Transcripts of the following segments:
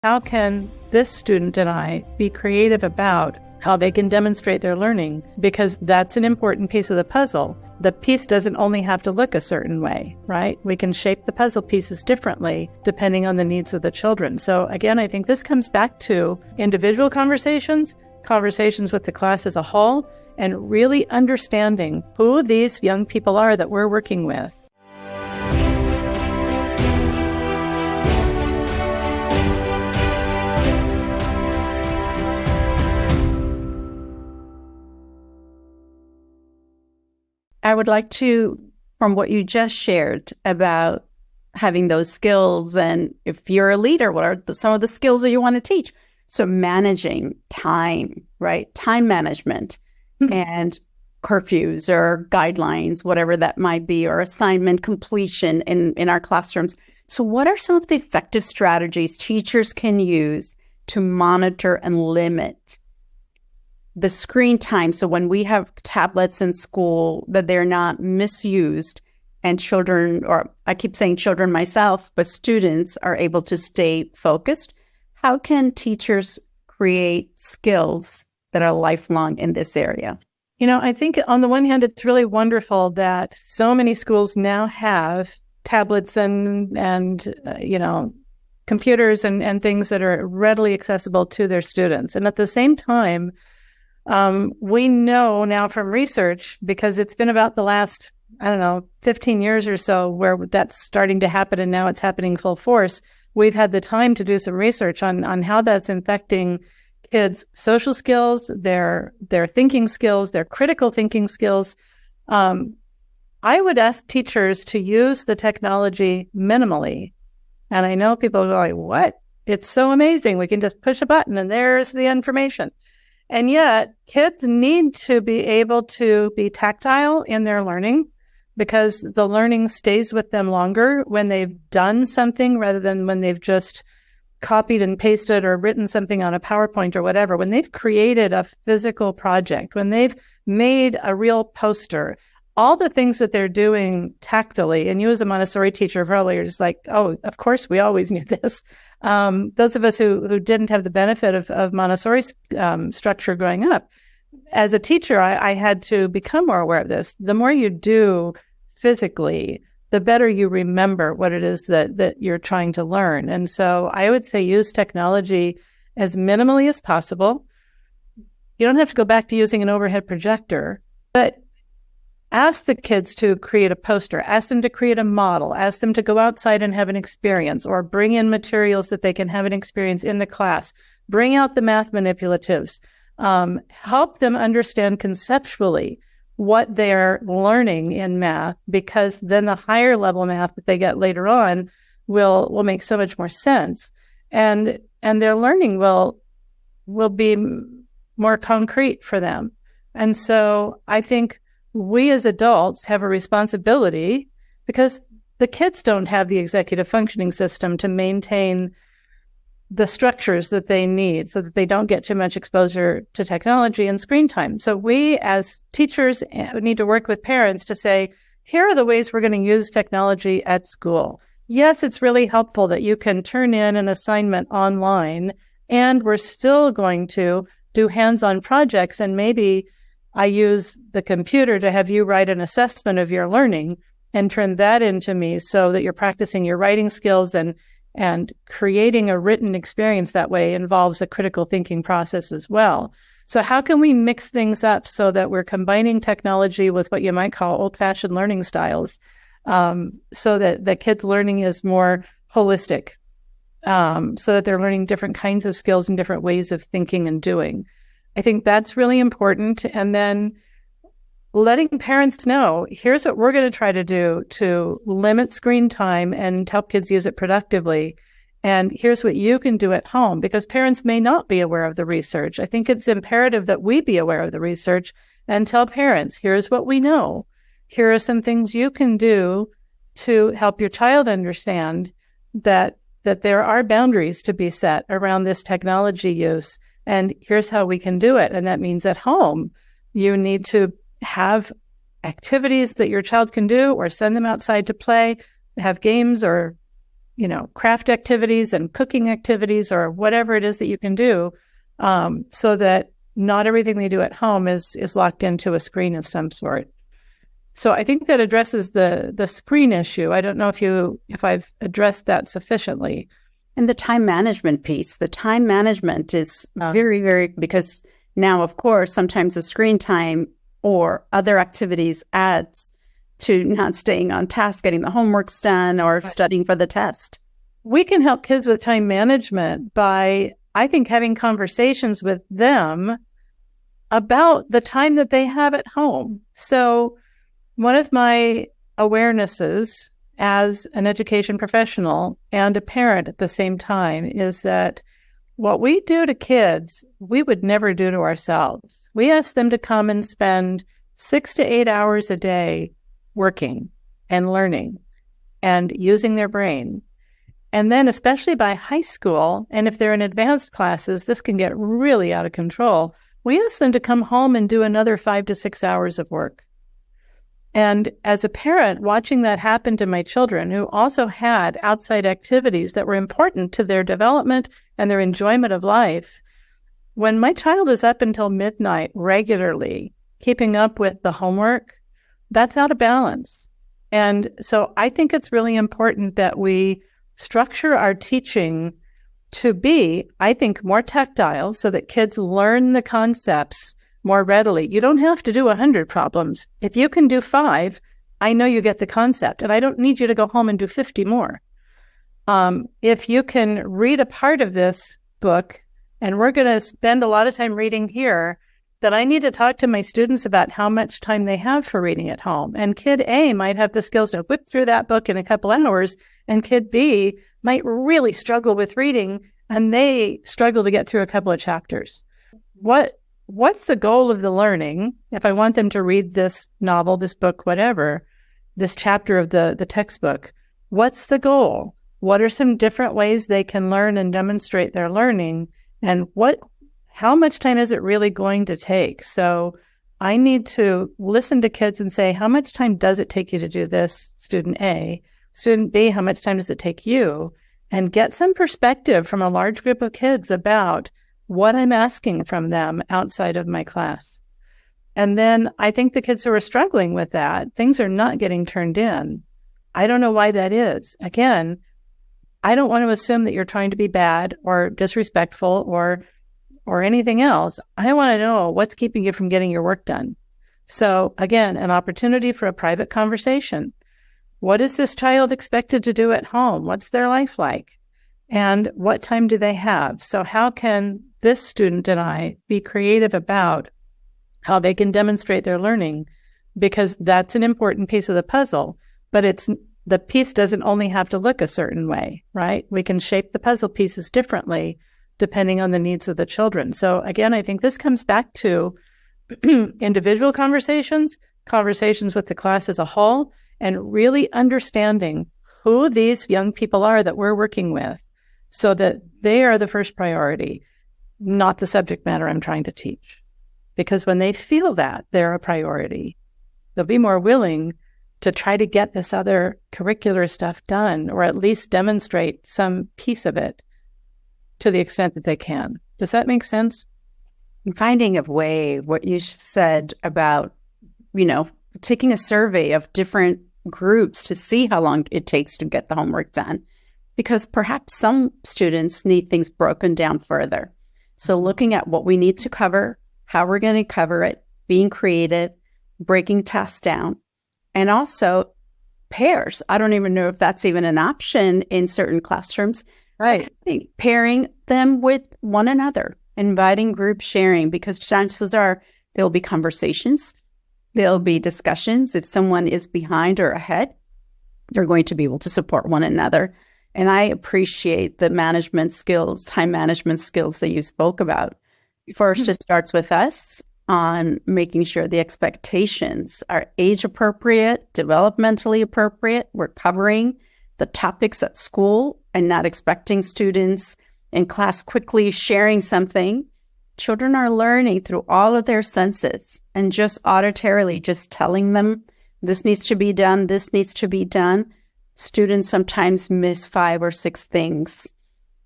How can this student and I be creative about how they can demonstrate their learning? Because that's an important piece of the puzzle. The piece doesn't only have to look a certain way, right? We can shape the puzzle pieces differently depending on the needs of the children. So again, I think this comes back to individual conversations with the class as a whole, and really understanding who these young people are that we're working with. I would like to, from what you just shared about having those skills, and if you're a leader, what are some of the skills that you want to teach? So managing time, right? Time management and curfews or guidelines, whatever that might be, or assignment completion in our classrooms. So what are some of the effective strategies teachers can use to monitor and limit the screen time? So when we have tablets in school, that they're not misused and children, or I keep saying children myself, but students are able to stay focused. How can teachers create skills that are lifelong in this area? I think on the one hand, it's really wonderful that so many schools now have tablets and computers and things that are readily accessible to their students. And at the same time, we know now from research, because it's been about the last, 15 years or so where that's starting to happen, and now it's happening full force. We've had the time to do some research on how that's affecting kids' social skills, their thinking skills, their critical thinking skills. I would ask teachers to use the technology minimally. And I know people are like, what? It's so amazing. We can just push a button and there's the information. And yet, kids need to be able to be tactile in their learning, because the learning stays with them longer when they've done something rather than when they've just copied and pasted or written something on a PowerPoint or whatever. When they've created a physical project, when they've made a real poster, all the things that they're doing tactily, and you as a Montessori teacher probably are just like, oh, of course, we always knew this. Those of us who didn't have the benefit of Montessori structure growing up, as a teacher, I had to become more aware of this. The more you do physically, the better you remember what it is that you're trying to learn. And so I would say use technology as minimally as possible. You don't have to go back to using an overhead projector, but ask the kids to create a poster, ask them to create a model, ask them to go outside and have an experience, or bring in materials that they can have an experience in the class. Bring out the math manipulatives. Help them understand conceptually what they're learning in math, because then the higher level math that they get later on will make so much more sense. And their learning will be more concrete for them. And so I think we as adults have a responsibility, because the kids don't have the executive functioning system to maintain the structures that they need so that they don't get too much exposure to technology and screen time. So we as teachers need to work with parents to say, here are the ways we're going to use technology at school. Yes, it's really helpful that you can turn in an assignment online, and we're still going to do hands-on projects, and maybe I use the computer to have you write an assessment of your learning and turn that into me so that you're practicing your writing skills, and creating a written experience that way involves a critical thinking process as well. So how can we mix things up so that we're combining technology with what you might call old-fashioned learning styles, so that the kids' learning is more holistic, so that they're learning different kinds of skills and different ways of thinking and doing? I think that's really important. And then letting parents know, here's what we're going to try to do to limit screen time and help kids use it productively. And here's what you can do at home, because parents may not be aware of the research. I think it's imperative that we be aware of the research and tell parents, here's what we know. Here are some things you can do to help your child understand that there are boundaries to be set around this technology use. And here's how we can do it. And that means at home, you need to have activities that your child can do, or send them outside to play, have games or craft activities and cooking activities or whatever it is that you can do, so that not everything they do at home is locked into a screen of some sort. So I think that addresses the screen issue. I don't know if I've addressed that sufficiently. And the time management piece. The time management is very, very, because now, of course, sometimes the screen time or other activities adds to not staying on task, getting the homeworks done, or studying for the test. We can help kids with time management by, I think, having conversations with them about the time that they have at home. So one of my awarenesses as an education professional and a parent at the same time is that what we do to kids, we would never do to ourselves. We ask them to come and spend 6 to 8 hours a day working and learning and using their brain. And then especially by high school, and if they're in advanced classes, this can get really out of control. We ask them to come home and do another 5 to 6 hours of work. And as a parent, watching that happen to my children, who also had outside activities that were important to their development and their enjoyment of life, when my child is up until midnight regularly, keeping up with the homework, that's out of balance. And so I think it's really important that we structure our teaching to be, I think, more tactile so that kids learn the concepts more readily. You don't have to do 100 problems. If you can do 5, I know you get the concept, and I don't need you to go home and do 50 more. If you can read a part of this book, and we're going to spend a lot of time reading here, then I need to talk to my students about how much time they have for reading at home. And kid A might have the skills to whip through that book in a couple hours, and kid B might really struggle with reading, and they struggle to get through a couple of chapters. What's the goal of the learning? If I want them to read this novel, this book, whatever, this chapter of the textbook, what's the goal? What are some different ways they can learn and demonstrate their learning? And how much time is it really going to take? So I need to listen to kids and say, how much time does it take you to do this, student A? Student B, how much time does it take you? And get some perspective from a large group of kids about what I'm asking from them outside of my class. And then I think the kids who are struggling with that, things are not getting turned in. I don't know why that is. Again, I don't want to assume that you're trying to be bad or disrespectful or anything else. I want to know what's keeping you from getting your work done. So again, an opportunity for a private conversation. What is this child expected to do at home? What's their life like? And what time do they have? So how can this student and I be creative about how they can demonstrate their learning? Because that's an important piece of the puzzle, but the piece doesn't only have to look a certain way, right? We can shape the puzzle pieces differently depending on the needs of the children. So again, I think this comes back to individual conversations with the class as a whole, and really understanding who these young people are that we're working with so that they are the first priority, not the subject matter I'm trying to teach. Because when they feel that they're a priority, they'll be more willing to try to get this other curricular stuff done, or at least demonstrate some piece of it to the extent that they can. Does that make sense? Finding a way, what you said about, taking a survey of different groups to see how long it takes to get the homework done, because perhaps some students need things broken down further. So looking at what we need to cover, how we're going to cover it, being creative, breaking tasks down, and also pairs. I don't even know if that's even an option in certain classrooms. Right. Pairing them with one another, inviting group sharing, because chances are there'll be conversations, there'll be discussions. If someone is behind or ahead, they're going to be able to support one another. And I appreciate the management skills, time management skills that you spoke about. First, it starts with us on making sure the expectations are age appropriate, developmentally appropriate. We're covering the topics at school and not expecting students in class quickly sharing something. Children are learning through all of their senses, and just auditorily just telling them this needs to be done, this needs to be done. students sometimes miss 5 or 6 things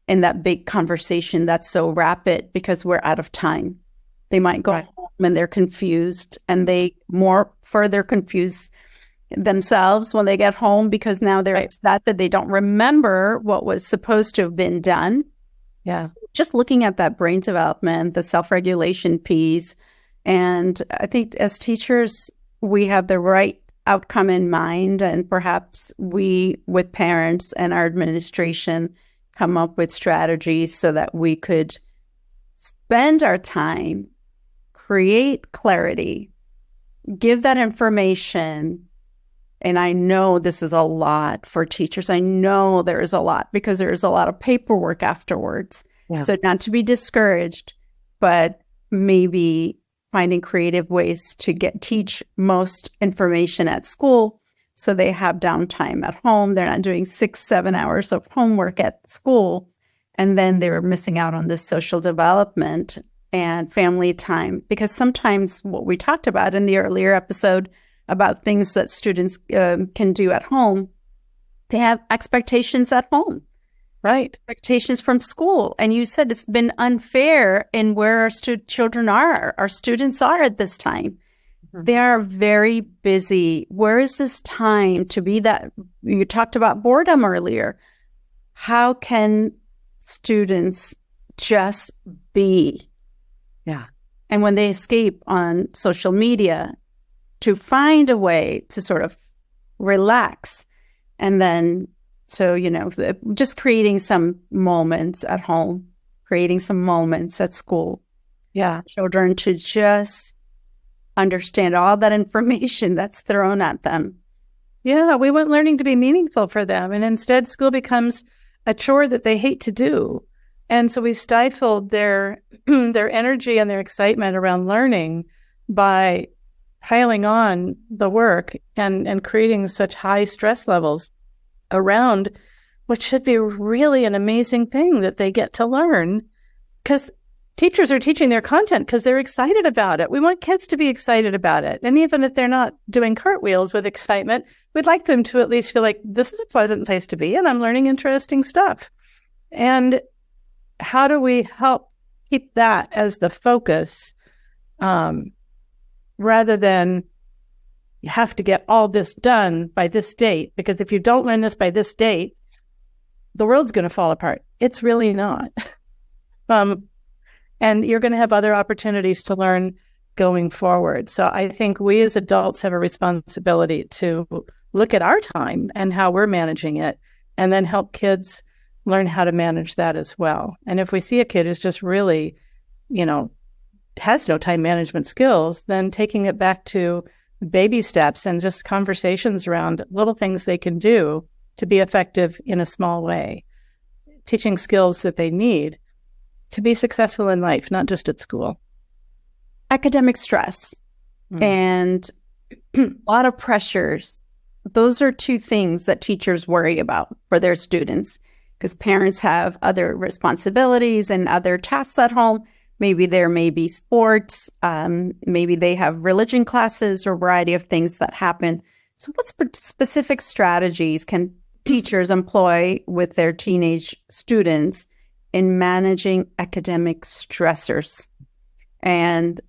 in that big conversation that's so rapid because we're out of time. They might go home and they're confused, and they more further confuse themselves when they get home because now they're upset that they don't remember what was supposed to have been done. Yeah. So just looking at that brain development, the self-regulation piece. And I think as teachers, we have the right outcome in mind, and perhaps we, with parents and our administration, come up with strategies so that we could spend our time, create clarity, give that information. And I know this is a lot for teachers. I know there is a lot because there is a lot of paperwork afterwards. Yeah. So not to be discouraged, but maybe finding creative ways to teach most information at school so they have downtime at home. They're not doing 6-7 hours of homework at school, and then they're missing out on this social development and family time. Because sometimes what we talked about in the earlier episode about things that students can do at home, they have expectations at home. Right. Expectations from school. And you said it's been unfair in where our children are, our students are at this time. Mm-hmm. They are very busy. Where is this time to be that? You talked about boredom earlier. How can students just be? Yeah. And when they escape on social media, to find a way to sort of relax. And then, so, just creating some moments at home, creating some moments at school. Yeah. Children to just understand all that information that's thrown at them. Yeah, we want learning to be meaningful for them. And instead, school becomes a chore that they hate to do. And so we stifled their energy and their excitement around learning by piling on the work and creating such high stress levels around what should be really an amazing thing that they get to learn, because teachers are teaching their content because they're excited about it. We want kids to be excited about it. And even if they're not doing cartwheels with excitement, we'd like them to at least feel like this is a pleasant place to be and I'm learning interesting stuff. And how do we help keep that as the focus rather than you have to get all this done by this date, because if you don't learn this by this date, the world's going to fall apart. It's really not. And you're going to have other opportunities to learn going forward. So I think we as adults have a responsibility to look at our time and how we're managing it, and then help kids learn how to manage that as well. And if we see a kid who's just really, has no time management skills, then taking it back to baby steps and just conversations around little things they can do to be effective in a small way, teaching skills that they need to be successful in life, not just at school. Academic stress and a lot of pressures. Those are two things that teachers worry about for their students, because parents have other responsibilities and other tasks at home. Maybe there may be sports, maybe they have religion classes or a variety of things that happen. So what specific strategies can teachers employ with their teenage students in managing academic stressors? And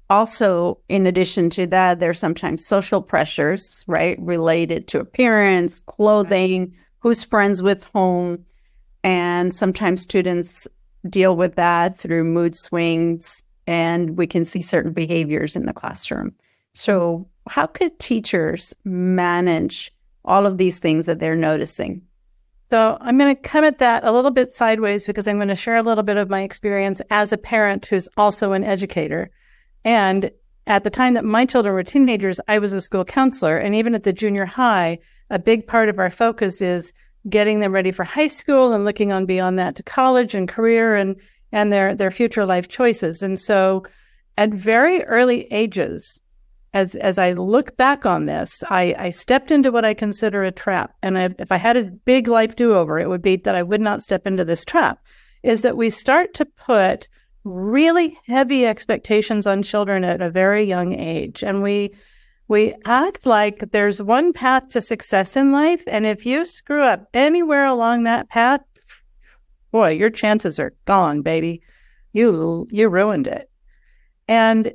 also, in addition to that, there's sometimes social pressures, right, related to appearance, clothing, who's friends with whom. And sometimes students deal with that through mood swings, and we can see certain behaviors in the classroom. So how could teachers manage all of these things that they're noticing? So I'm going to come at that a little bit sideways, because I'm going to share a little bit of my experience as a parent who's also an educator. And at the time that my children were teenagers, I was a school counselor. And even at the junior high, a big part of our focus is getting them ready for high school and looking on beyond that to college and career and their future life choices. And so at very early ages, as I look back on this, I stepped into what I consider a trap. And if I had a big life do-over, it would be that I would not step into this trap, is that we start to put really heavy expectations on children at a very young age. And we We act like there's one path to success in life, and if you screw up anywhere along that path, boy, your chances are gone, baby. You ruined it. And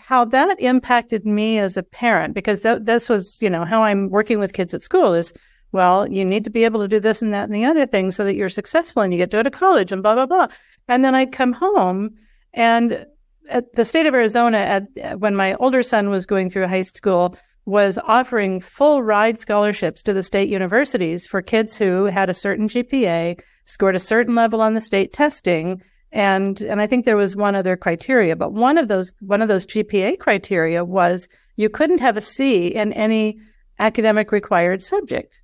how that impacted me as a parent, because this was, how I'm working with kids at school is, well, you need to be able to do this and that and the other thing so that you're successful and you get to go to college and blah, blah, blah. And then I'd come home, and at the state of Arizona, when my older son was going through high school, was offering full ride scholarships to the state universities for kids who had a certain GPA, scored a certain level on the state testing. And I think there was one other criteria, but one of those GPA criteria was you couldn't have a C in any academic required subject.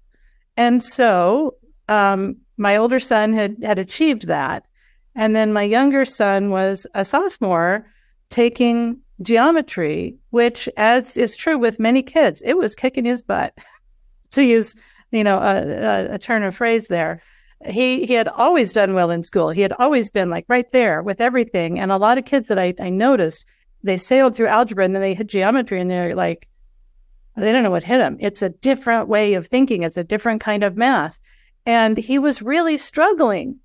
And so my older son had achieved that. And then my younger son was a sophomore taking geometry, which, as is true with many kids, it was kicking his butt, to use, a turn of phrase there. He had always done well in school. He had always been like right there with everything. And a lot of kids that I noticed, they sailed through algebra and then they hit geometry and they're like, they don't know what hit them. It's a different way of thinking. It's a different kind of math. And he was really struggling.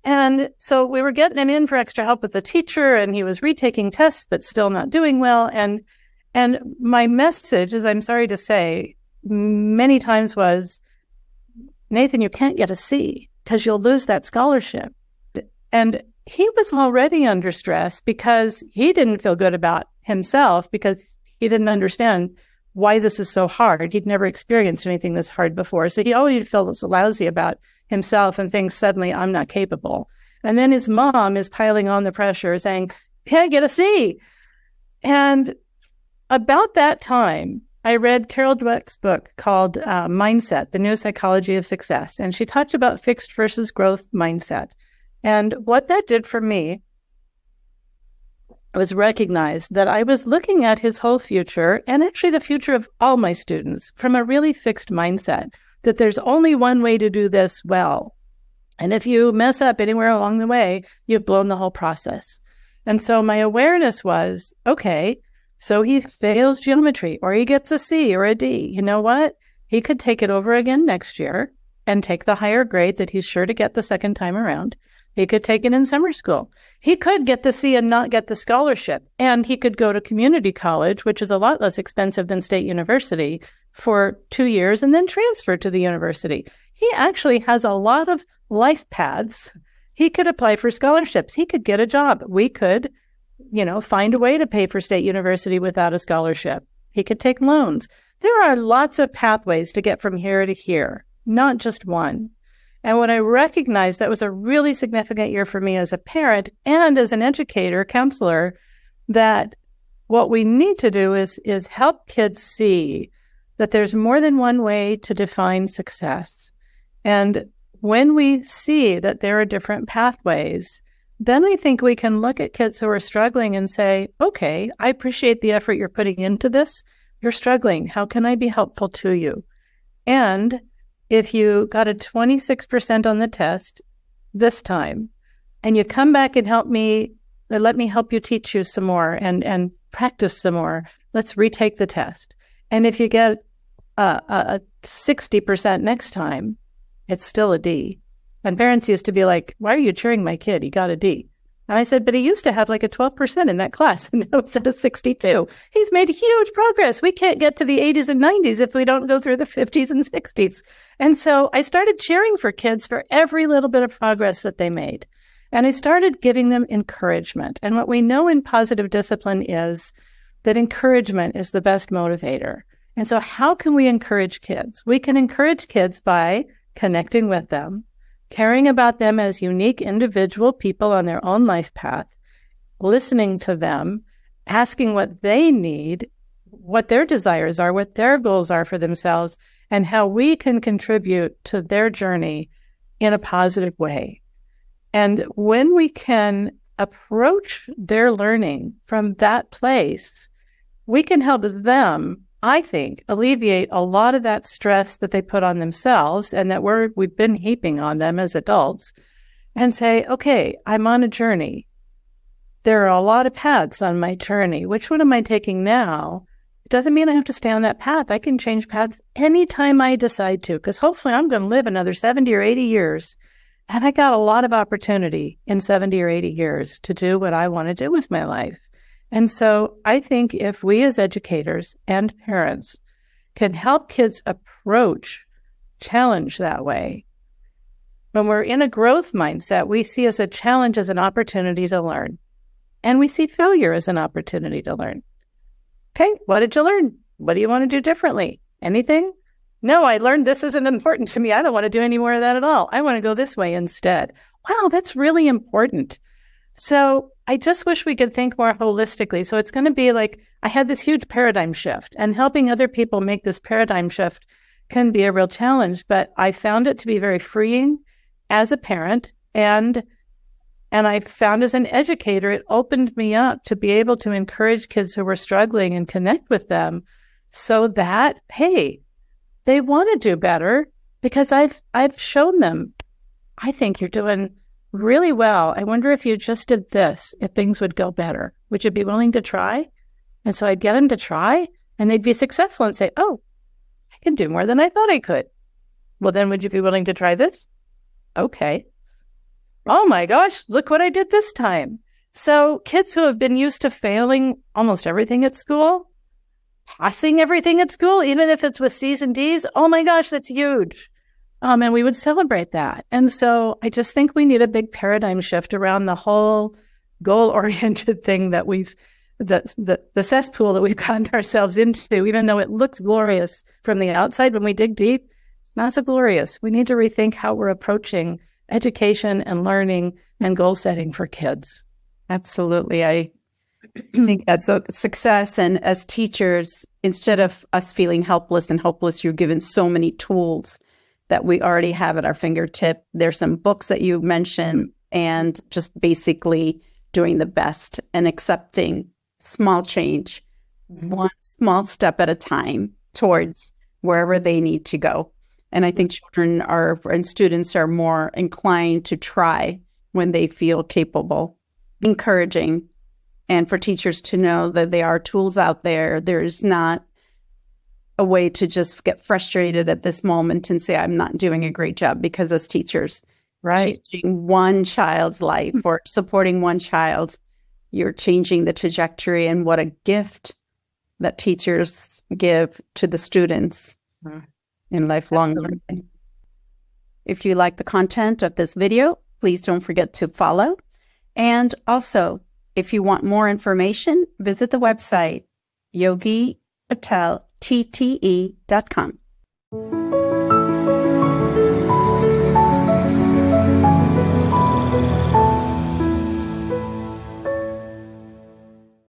And so we were getting him in for extra help with the teacher, and he was retaking tests, but still not doing well. And my message, as I'm sorry to say, many times was, Nathan, you can't get a C because you'll lose that scholarship. And he was already under stress because he didn't feel good about himself because he didn't understand why this is so hard. He'd never experienced anything this hard before. So he always felt lousy about himself and thinks suddenly I'm not capable. And then his mom is piling on the pressure saying, hey, get a C. And about that time, I read Carol Dweck's book called Mindset, The New Psychology of Success. And she talked about fixed versus growth mindset. And what that did for me was recognize that I was looking at his whole future, and actually the future of all my students, from a really fixed mindset, that there's only one way to do this well. And if you mess up anywhere along the way, you've blown the whole process. And so my awareness was, okay, so he fails geometry, or he gets a C or a D. You know what? He could take it over again next year and take the higher grade that he's sure to get the second time around. He could take it in summer school. He could get the C and not get the scholarship. And he could go to community college, which is a lot less expensive than state university, for 2 years and then transfer to the university. He actually has a lot of life paths. He could apply for scholarships. He could get a job. We could, find a way to pay for state university without a scholarship. He could take loans. There are lots of pathways to get from here to here, not just one. And when I recognized that was a really significant year for me as a parent and as an educator, counselor, that what we need to do is help kids see that there's more than one way to define success. And when we see that there are different pathways, then I think we can look at kids who are struggling and say, okay, I appreciate the effort you're putting into this. You're struggling. How can I be helpful to you? And if you got a 26% on the test this time, and you come back and let me help you teach you some more and practice some more, let's retake the test. And if you get a 60% next time, it's still a D. And parents used to be like, why are you cheering my kid? He got a D. And I said, but he used to have like a 12% in that class, and now it's at a 62. He's made huge progress. We can't get to the 80s and 90s if we don't go through the 50s and 60s. And so I started cheering for kids for every little bit of progress that they made. And I started giving them encouragement. And what we know in positive discipline is that encouragement is the best motivator. And so how can we encourage kids? We can encourage kids by connecting with them, caring about them as unique individual people on their own life path, listening to them, asking what they need, what their desires are, what their goals are for themselves, and how we can contribute to their journey in a positive way. And when we can approach their learning from that place, we can help them, I think, alleviate a lot of that stress that they put on themselves and that we've been heaping on them as adults, and say, okay, I'm on a journey. There are a lot of paths on my journey. Which one am I taking now doesn't mean I have to stay on that path. I can change paths anytime I decide to, because hopefully I'm going to live another 70 or 80 years. And I got a lot of opportunity in 70 or 80 years to do what I want to do with my life. And so I think if we as educators and parents can help kids approach challenge that way, when we're in a growth mindset, we see as a challenge as an opportunity to learn. And we see failure as an opportunity to learn. Okay, what did you learn? What do you want to do differently? Anything? No, I learned this isn't important to me. I don't want to do any more of that at all. I want to go this way instead. Wow, that's really important. So I just wish we could think more holistically. So it's going to be like, I had this huge paradigm shift, and helping other people make this paradigm shift can be a real challenge, but I found it to be very freeing as a parent, and I found as an educator, it opened me up to be able to encourage kids who were struggling and connect with them so that, hey, they want to do better because I've shown them, I think you're doing really well. I wonder if you just did this, if things would go better. Would you be willing to try? And so I'd get them to try, and they'd be successful and say, oh, I can do more than I thought I could. Well, then would you be willing to try this? Okay. Oh my gosh, look what I did this time. So kids who have been used to failing almost everything at school, passing everything at school, even if it's with C's and D's, oh my gosh, that's huge. And we would celebrate that. And so I just think we need a big paradigm shift around the whole goal-oriented thing that the cesspool that we've gotten ourselves into, even though it looks glorious from the outside, when we dig deep, it's not so glorious. We need to rethink how we're approaching education and learning and goal setting for kids. Absolutely. I think that's a success. And as teachers, instead of us feeling helpless and hopeless, you're given so many tools that we already have at our fingertip. There's some books that you mentioned, and just basically doing the best and accepting small change, one small step at a time towards wherever they need to go. And I think children and students are more inclined to try when they feel capable. Encouraging, and for teachers to know that there are tools out there. There's not a way to just get frustrated at this moment and say, I'm not doing a great job, because as teachers, changing one child's life or supporting one child, you're changing the trajectory, and what a gift that teachers give to the students. In lifelong learning. If you like the content of this video, please don't forget to follow. And also, if you want more information, visit the website, Yogi Patel, TTE.com.